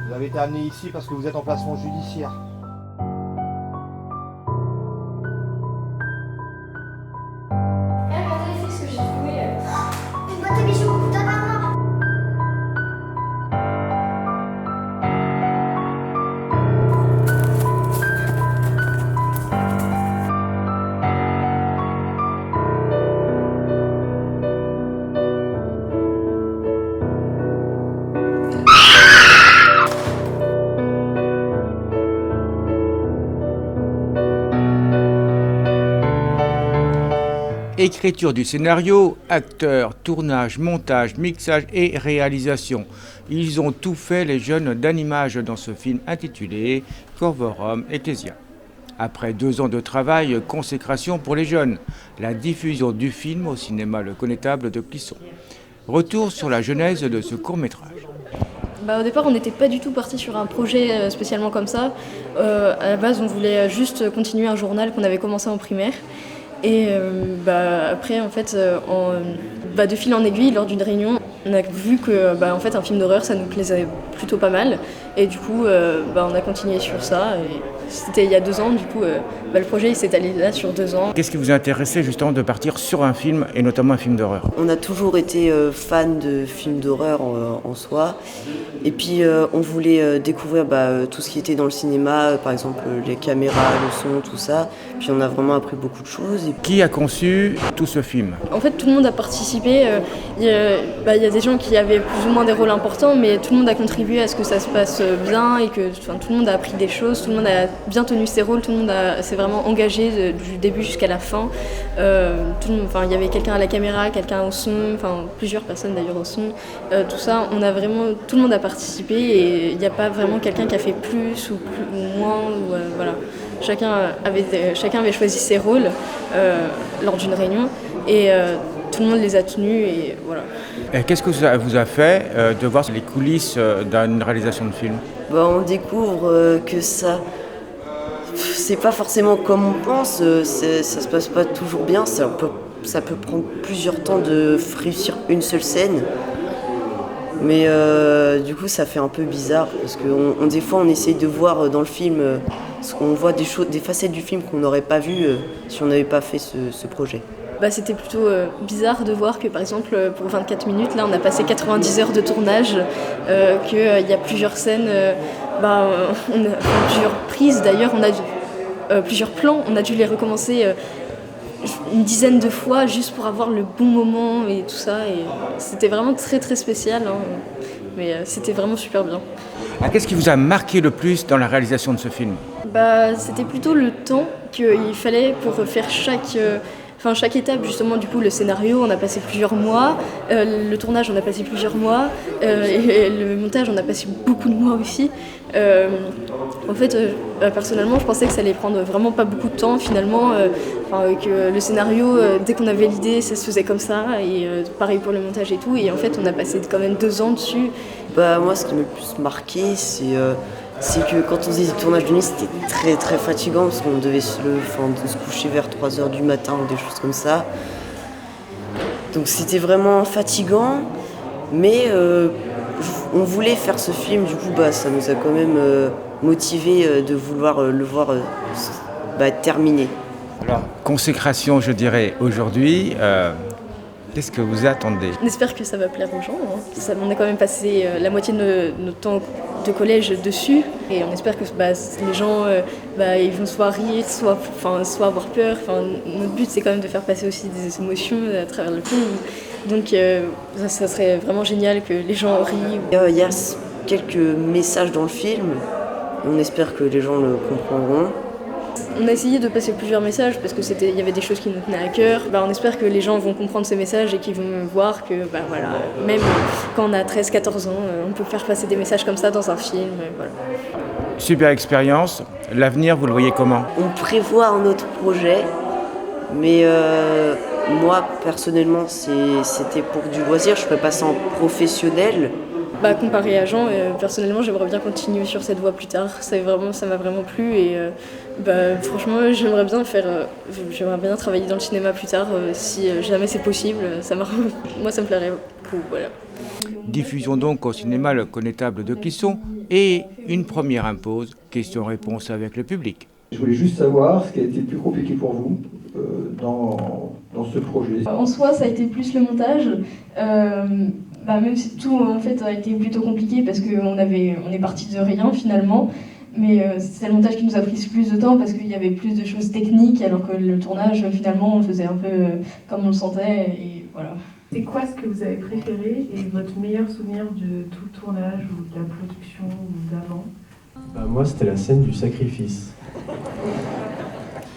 Vous avez été amené ici parce que vous êtes en placement judiciaire. Regardez ce que j'ai trouvé. Fais-moi tes bijoux, donne-moi. Écriture du scénario, acteurs, tournage, montage, mixage et réalisation. Ils ont tout fait les jeunes d'Animage dans ce film intitulé Corvorum Ecclesia. Après 2 ans de travail, consécration pour les jeunes. La diffusion du film au cinéma Le Connétable de Clisson. Retour sur la genèse de ce court-métrage. Au départ, on n'était pas du tout parti sur un projet spécialement comme ça. À la base, on voulait juste continuer un journal qu'on avait commencé en primaire. Et après, en fait, de fil en aiguille, lors d'une réunion, on a vu que en fait, un film d'horreur, ça nous plaisait plutôt pas mal. Et du coup, on a continué sur ça. Et c'était il y a 2 ans, du coup, le projet il s'est allé là sur 2 ans. Qu'est-ce qui vous a intéressé justement de partir sur un film et notamment un film d'horreur ? On a toujours été fan de films d'horreur en soi. Et puis on voulait découvrir tout ce qui était dans le cinéma, par exemple les caméras, le son, tout ça. Puis on a vraiment appris beaucoup de choses. Qui a conçu tout ce film ? En fait, tout le monde a participé. Il y a des gens qui avaient plus ou moins des rôles importants, mais tout le monde a contribué à ce que ça se passe bien et que tout le monde a appris des choses, tout le monde a bien tenu ses rôles, tout le monde s'est vraiment engagé du début jusqu'à la fin. Il y avait quelqu'un à la caméra, quelqu'un au son, plusieurs personnes d'ailleurs au son. Tout ça, tout le monde a participé et il n'y a pas vraiment quelqu'un qui a fait plus ou moins. Voilà. Chacun avait choisi ses rôles lors d'une réunion et tout le monde les a tenus et voilà. Et qu'est-ce que ça vous a fait de voir les coulisses d'une réalisation de film ? On découvre que ça, c'est pas forcément comme on pense, ça se passe pas toujours bien, ça peut prendre plusieurs temps de réussir une seule scène. Mais du coup ça fait un peu bizarre parce que des fois on essaye de voir dans le film, on voit des facettes du film qu'on n'aurait pas vues si on n'avait pas fait ce projet. C'était plutôt bizarre de voir que par exemple pour 24 minutes, là on a passé 90 heures de tournage, qu'il y a plusieurs scènes, on a plusieurs prises d'ailleurs, on a plusieurs plans, on a dû les recommencer une dizaine de fois juste pour avoir le bon moment et tout ça. Et c'était vraiment très très spécial, mais c'était vraiment super bien. Qu'est-ce qui vous a marqué le plus dans la réalisation de ce film ? C'était plutôt le temps qu'il fallait pour faire chaque étape, justement, du coup, le scénario, on a passé plusieurs mois, le tournage, on a passé plusieurs mois, et le montage, on a passé beaucoup de mois aussi. Personnellement, je pensais que ça allait prendre vraiment pas beaucoup de temps, finalement, que le scénario, dès qu'on avait l'idée, ça se faisait comme ça, et pareil pour le montage et tout, et en fait, on a passé quand même 2 ans dessus. Moi, ce qui m'a le plus marqué, c'est que quand on faisait des tournages de nuit, c'était très très fatigant parce qu'on devait se coucher vers 3h du matin ou des choses comme ça. Donc c'était vraiment fatigant, mais on voulait faire ce film, du coup ça nous a quand même motivés de vouloir le voir terminé. Alors, consécration, je dirais, aujourd'hui, qu'est-ce que vous attendez ? On espère que ça va plaire aux gens. On a quand même passé la moitié de notre temps de collège dessus et on espère que les gens ils vont soit rire, soit avoir peur. Notre but c'est quand même de faire passer aussi des émotions à travers le film. Donc ça serait vraiment génial que les gens rient. Il y a quelques messages dans le film, on espère que les gens le comprendront. On a essayé de passer plusieurs messages parce qu'il y avait des choses qui nous tenaient à cœur. On espère que les gens vont comprendre ces messages et qu'ils vont voir que même quand on a 13-14 ans, on peut faire passer des messages comme ça dans un film. Voilà. Super expérience. L'avenir, vous le voyez comment ? On prévoit un autre projet, mais moi personnellement c'était pour du loisir. Je ferais pas ça en professionnel. Comparé à Jean, personnellement, j'aimerais bien continuer sur cette voie plus tard. Ça m'a vraiment plu et franchement, j'aimerais bien travailler dans le cinéma plus tard si jamais c'est possible. Moi, ça me plairait beaucoup. Voilà. Diffusion donc au cinéma Le Connétable de Clisson et une première impose, question-réponse avec le public. Je voulais juste savoir ce qui a été le plus compliqué pour vous dans ce projet. En soi, ça a été plus le montage. Même si tout en fait a été plutôt compliqué parce qu'on est parti de rien finalement, mais c'est le montage qui nous a pris plus de temps parce qu'il y avait plus de choses techniques alors que le tournage finalement on le faisait un peu comme on le sentait et voilà. C'est quoi ce que vous avez préféré et votre meilleur souvenir de tout le tournage ou de la production ou d'avant? Moi c'était la scène du sacrifice.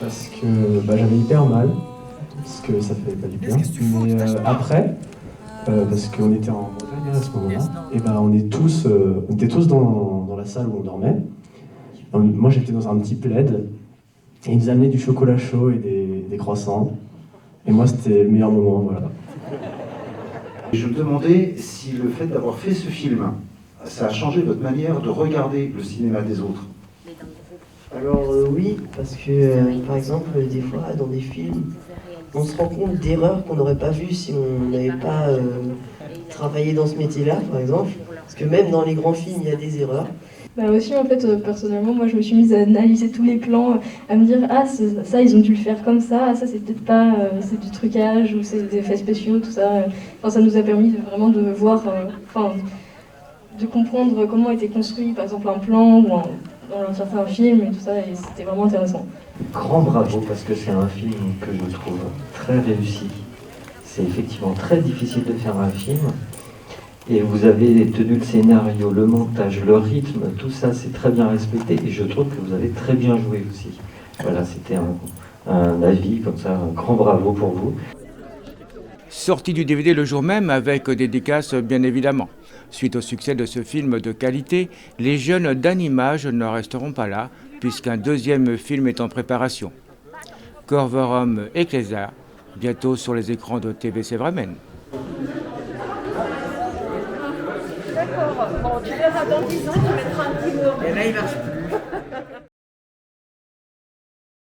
Parce que j'avais hyper mal, parce que ça fait pas du bien. Mais après, parce qu'on était en Bretagne à ce moment-là, et on était tous dans la salle où on dormait. Moi j'étais dans un petit plaid, et ils nous amenaient du chocolat chaud et des croissants. Et moi c'était le meilleur moment, voilà. Je me demandais si le fait d'avoir fait ce film, ça a changé votre manière de regarder le cinéma des autres. Alors oui, parce que par exemple, des fois dans des films, on se rend compte d'erreurs qu'on n'aurait pas vues si on n'avait pas travaillé dans ce métier-là, par exemple. Parce que même dans les grands films, il y a des erreurs. Aussi, en fait, personnellement, moi je me suis mise à analyser tous les plans, à me dire ça ils ont dû le faire comme ça c'est peut-être pas, c'est du trucage ou c'est des effets spéciaux, tout ça. Ça nous a permis vraiment de voir, de comprendre comment était construit par exemple un plan ou dans certains films et tout ça, et c'était vraiment intéressant. Grand bravo parce que c'est un film que je trouve très réussi. C'est effectivement très difficile de faire un film. Et vous avez tenu le scénario, le montage, le rythme, tout ça c'est très bien respecté et je trouve que vous avez très bien joué aussi. Voilà, c'était un avis comme ça, un grand bravo pour vous. Sortie du DVD le jour même avec dédicaces bien évidemment. Suite au succès de ce film de qualité, les jeunes d'Animage ne resteront pas là puisqu'un deuxième film est en préparation. Corvorum Ecclesia, bientôt sur les écrans de TVC Vramen. D'accord, bon, tu verras dans 10 ans, tu mettras un petit mot. Et là, il marche plus.